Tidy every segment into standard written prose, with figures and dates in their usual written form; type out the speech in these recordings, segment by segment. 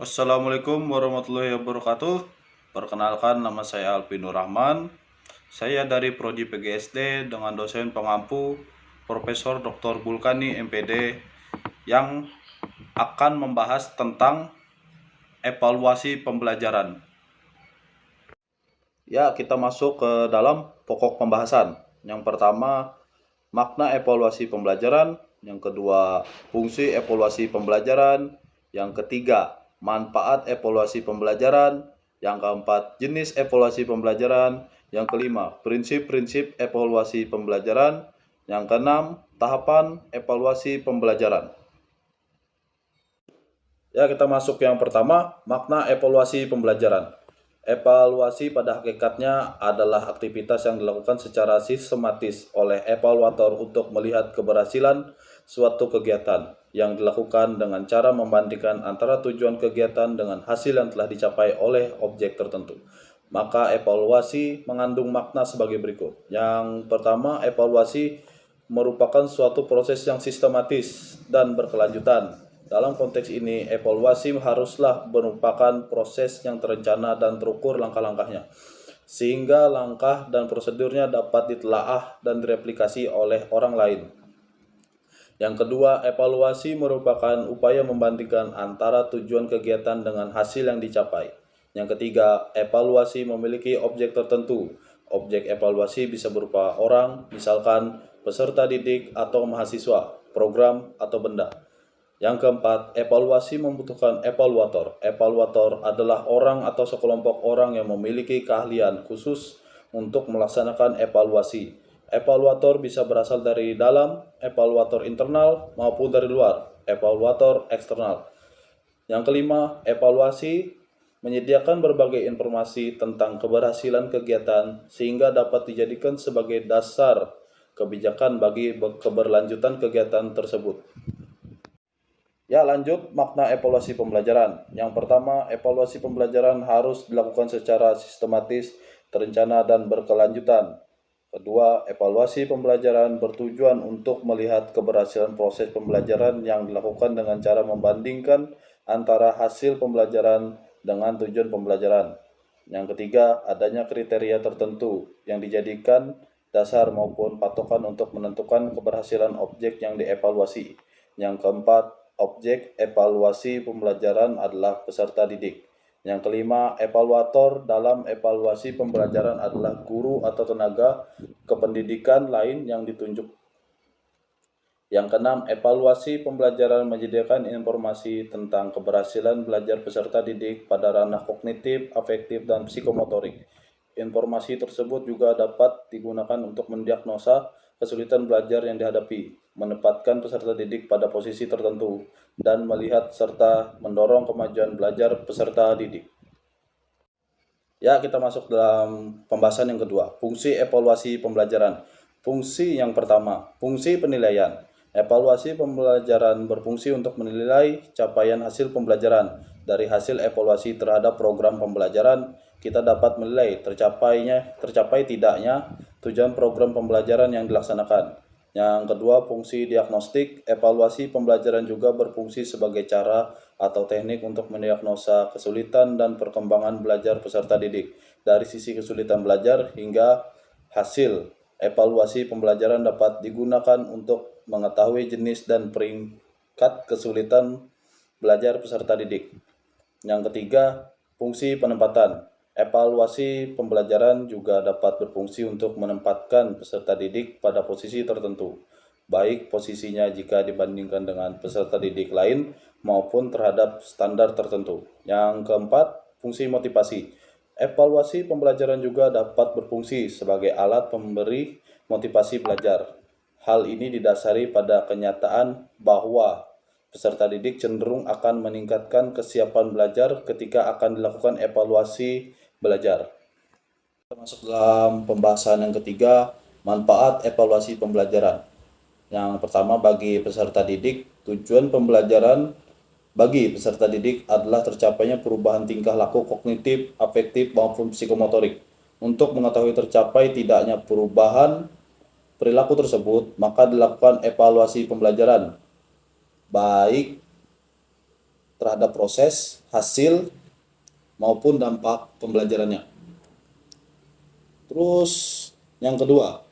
Assalamualaikum warahmatullahi wabarakatuh. Perkenalkan, nama saya Alpi Nur Rahman. Saya dari Prodi PGSD dengan dosen pengampu Profesor Dr. Bulkani MPD yang akan membahas tentang evaluasi pembelajaran. Ya, kita masuk ke dalam pokok pembahasan. Yang pertama, makna evaluasi pembelajaran. Yang kedua, fungsi evaluasi pembelajaran. Yang ketiga, manfaat evaluasi pembelajaran. Yang keempat, jenis evaluasi pembelajaran. Yang kelima, prinsip-prinsip evaluasi pembelajaran. Yang keenam, tahapan evaluasi pembelajaran. Ya, kita masuk yang pertama, makna evaluasi pembelajaran. Evaluasi pada hakikatnya adalah aktivitas yang dilakukan secara sistematis oleh evaluator untuk melihat keberhasilan suatu kegiatan yang dilakukan dengan cara membandingkan antara tujuan kegiatan dengan hasil yang telah dicapai oleh objek tertentu. Maka evaluasi mengandung makna sebagai berikut. Yang pertama, evaluasi merupakan suatu proses yang sistematis dan berkelanjutan. Dalam konteks ini, evaluasi haruslah merupakan proses yang terencana dan terukur langkah-langkahnya, sehingga langkah dan prosedurnya dapat ditelaah dan direplikasi oleh orang lain. Yang kedua, evaluasi merupakan upaya membandingkan antara tujuan kegiatan dengan hasil yang dicapai. Yang ketiga, evaluasi memiliki objek tertentu. Objek evaluasi bisa berupa orang, misalkan peserta didik atau mahasiswa, program, atau benda. Yang keempat, evaluasi membutuhkan evaluator. Evaluator adalah orang atau sekelompok orang yang memiliki keahlian khusus untuk melaksanakan evaluasi. Evaluator bisa berasal dari dalam, evaluator internal, maupun dari luar, evaluator eksternal. Yang kelima, evaluasi menyediakan berbagai informasi tentang keberhasilan kegiatan sehingga dapat dijadikan sebagai dasar kebijakan bagi keberlanjutan kegiatan tersebut. Ya, lanjut makna evaluasi pembelajaran. Yang pertama, evaluasi pembelajaran harus dilakukan secara sistematis, terencana, dan berkelanjutan. Kedua, evaluasi pembelajaran bertujuan untuk melihat keberhasilan proses pembelajaran yang dilakukan dengan cara membandingkan antara hasil pembelajaran dengan tujuan pembelajaran. Yang ketiga, adanya kriteria tertentu yang dijadikan dasar maupun patokan untuk menentukan keberhasilan objek yang dievaluasi. Yang keempat, objek evaluasi pembelajaran adalah peserta didik. Yang kelima, evaluator dalam evaluasi pembelajaran adalah guru atau tenaga kependidikan lain yang ditunjuk. Yang keenam, evaluasi pembelajaran menyediakan informasi tentang keberhasilan belajar peserta didik pada ranah kognitif, afektif, dan psikomotorik. Informasi tersebut juga dapat digunakan untuk mendiagnosa kesulitan belajar yang dihadapi, menempatkan peserta didik pada posisi tertentu, dan melihat serta mendorong kemajuan belajar peserta didik. Ya, kita masuk dalam pembahasan yang kedua, fungsi evaluasi pembelajaran. Fungsi yang pertama, fungsi penilaian. Evaluasi pembelajaran berfungsi untuk menilai capaian hasil pembelajaran. Dari hasil evaluasi terhadap program pembelajaran, kita dapat menilai tercapai tidaknya tujuan program pembelajaran yang dilaksanakan. Yang kedua, fungsi diagnostik. Evaluasi pembelajaran juga berfungsi sebagai cara atau teknik untuk mendiagnosa kesulitan dan perkembangan belajar peserta didik. Dari sisi kesulitan belajar hingga hasil evaluasi pembelajaran dapat digunakan untuk mengetahui jenis dan peringkat kesulitan belajar peserta didik. Yang ketiga, fungsi penempatan. Evaluasi pembelajaran juga dapat berfungsi untuk menempatkan peserta didik pada posisi tertentu, baik posisinya jika dibandingkan dengan peserta didik lain maupun terhadap standar tertentu. Yang keempat, fungsi motivasi. Evaluasi pembelajaran juga dapat berfungsi sebagai alat pemberi motivasi belajar. Hal ini didasari pada kenyataan bahwa peserta didik cenderung akan meningkatkan kesiapan belajar ketika akan dilakukan evaluasi belajar. Kita masuk dalam pembahasan yang ketiga, manfaat evaluasi pembelajaran. Yang pertama, bagi peserta didik, tujuan pembelajaran bagi peserta didik adalah tercapainya perubahan tingkah laku kognitif, afektif, maupun psikomotorik. Untuk mengetahui tercapai tidaknya perubahan perilaku tersebut, maka dilakukan evaluasi pembelajaran, baik terhadap proses, hasil, maupun dampak pembelajarannya. Terus yang kedua,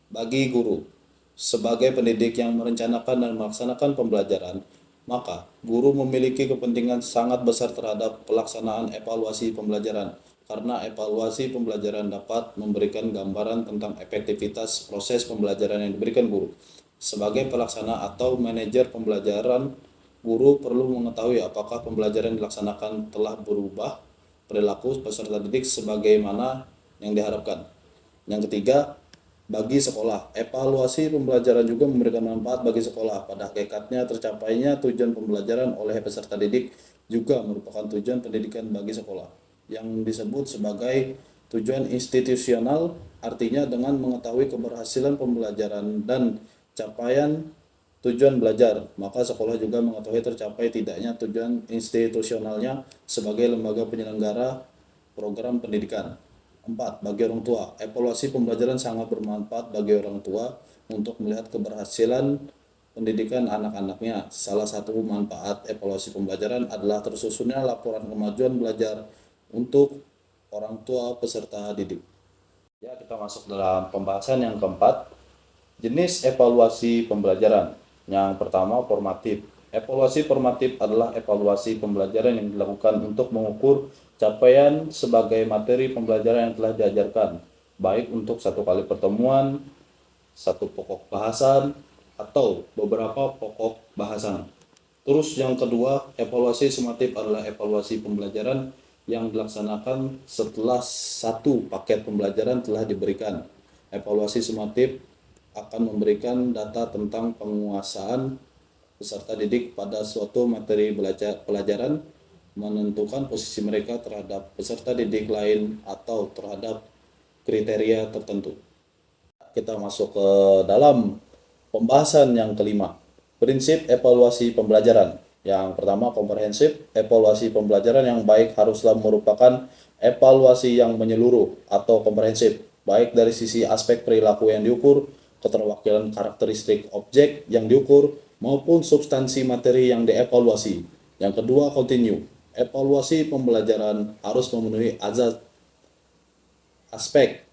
bagi guru, sebagai pendidik yang merencanakan dan melaksanakan pembelajaran, maka guru memiliki kepentingan sangat besar terhadap pelaksanaan evaluasi pembelajaran, karena evaluasi pembelajaran dapat memberikan gambaran tentang efektivitas proses pembelajaran yang diberikan guru. Sebagai pelaksana atau manajer pembelajaran, guru perlu mengetahui apakah pembelajaran dilaksanakan telah berubah perilaku peserta didik sebagaimana yang diharapkan. Yang ketiga, bagi sekolah, evaluasi pembelajaran juga memberikan manfaat bagi sekolah. Pada hakikatnya, tercapainya tujuan pembelajaran oleh peserta didik juga merupakan tujuan pendidikan bagi sekolah, yang disebut sebagai tujuan institusional. Artinya dengan mengetahui keberhasilan pembelajaran dan capaian tujuan belajar, maka sekolah juga mengetahui tercapai tidaknya tujuan institusionalnya sebagai lembaga penyelenggara program pendidikan. 4. Bagi orang tua, evaluasi pembelajaran sangat bermanfaat bagi orang tua untuk melihat keberhasilan pendidikan anak-anaknya. Salah satu manfaat evaluasi pembelajaran adalah tersusunnya laporan kemajuan belajar untuk orang tua peserta didik. Ya, kita masuk dalam pembahasan yang keempat, jenis evaluasi pembelajaran. Yang pertama, formatif. Evaluasi formatif adalah evaluasi pembelajaran yang dilakukan untuk mengukur capaian sebagai materi pembelajaran yang telah diajarkan, baik untuk satu kali pertemuan, satu pokok bahasan, atau beberapa pokok bahasan. Terus yang kedua, evaluasi sumatif adalah evaluasi pembelajaran yang dilaksanakan setelah satu paket pembelajaran telah diberikan. Evaluasi sumatif akan memberikan data tentang penguasaan peserta didik pada suatu materi pelajaran, menentukan posisi mereka terhadap peserta didik lain atau terhadap kriteria tertentu. Kita masuk ke dalam pembahasan yang kelima, prinsip evaluasi pembelajaran. Yang pertama, komprehensif. Evaluasi pembelajaran yang baik haruslah merupakan evaluasi yang menyeluruh atau komprehensif, baik dari sisi aspek perilaku yang diukur, keterwakilan karakteristik objek yang diukur, maupun substansi materi yang dievaluasi. Yang kedua, kontinu. Evaluasi pembelajaran harus memenuhi aspek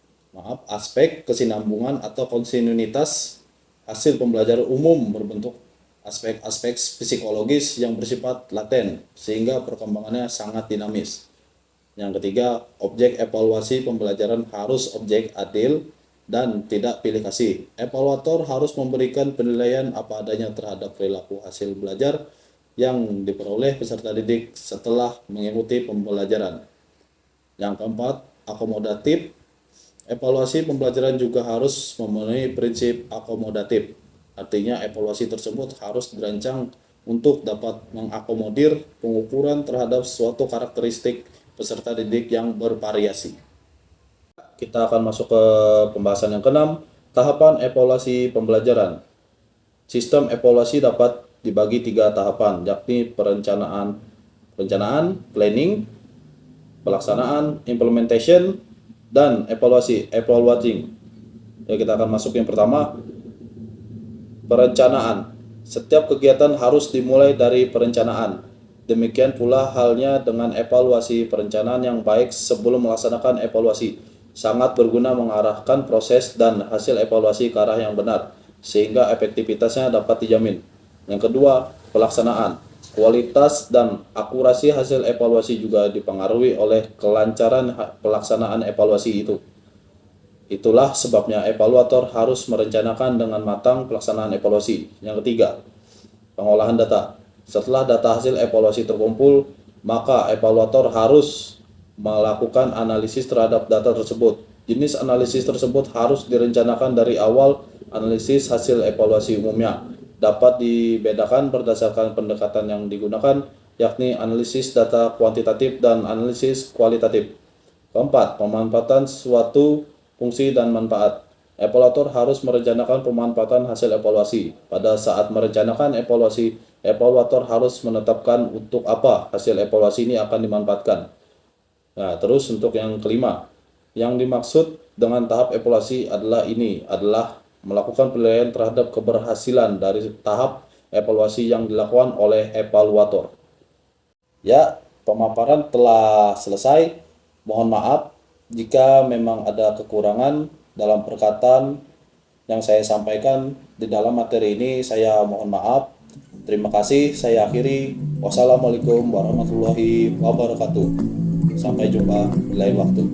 kesinambungan atau kontinuitas hasil pembelajaran umum berbentuk aspek-aspek psikologis yang bersifat laten sehingga perkembangannya sangat dinamis. Yang ketiga, objek evaluasi pembelajaran harus objek adil dan tidak pilih kasih. Evaluator harus memberikan penilaian apa adanya terhadap perilaku hasil belajar yang diperoleh peserta didik setelah mengikuti pembelajaran. Yang keempat, akomodatif. Evaluasi pembelajaran juga harus memenuhi prinsip akomodatif. Artinya evaluasi tersebut harus dirancang untuk dapat mengakomodir pengukuran terhadap suatu karakteristik peserta didik yang bervariasi. Kita akan masuk ke pembahasan yang keenam, tahapan evaluasi pembelajaran. Sistem evaluasi dapat dibagi 3 tahapan, yakni perencanaan, planning, pelaksanaan, implementation, dan evaluasi, evaluating. Ya, kita akan masuk yang pertama, perencanaan. Setiap kegiatan harus dimulai dari perencanaan. Demikian pula halnya dengan evaluasi. Perencanaan yang baik sebelum melaksanakan evaluasi sangat berguna mengarahkan proses dan hasil evaluasi ke arah yang benar, sehingga efektivitasnya dapat dijamin. Yang kedua, pelaksanaan. Kualitas dan akurasi hasil evaluasi juga dipengaruhi oleh kelancaran pelaksanaan evaluasi itu. Itulah sebabnya evaluator harus merencanakan dengan matang pelaksanaan evaluasi. Yang ketiga, pengolahan data. Setelah data hasil evaluasi terkumpul, maka evaluator harus melakukan analisis terhadap data tersebut. Jenis analisis tersebut harus direncanakan dari awal. Analisis hasil evaluasi umumnya dapat dibedakan berdasarkan pendekatan yang digunakan, yakni analisis data kuantitatif dan analisis kualitatif. Keempat, pemanfaatan suatu fungsi dan manfaat. Evaluator harus merencanakan pemanfaatan hasil evaluasi. Pada saat merencanakan evaluasi, evaluator harus menetapkan untuk apa hasil evaluasi ini akan dimanfaatkan. Nah, terus untuk yang kelima, yang dimaksud dengan tahap evaluasi adalah melakukan penilaian terhadap keberhasilan dari tahap evaluasi yang dilakukan oleh evaluator. Ya, pemaparan telah selesai. Mohon maaf jika memang ada kekurangan dalam perkataan yang saya sampaikan di dalam materi ini. Saya mohon maaf. Terima kasih, saya akhiri. Wassalamualaikum warahmatullahi wabarakatuh. Sampai jumpa di lain waktu.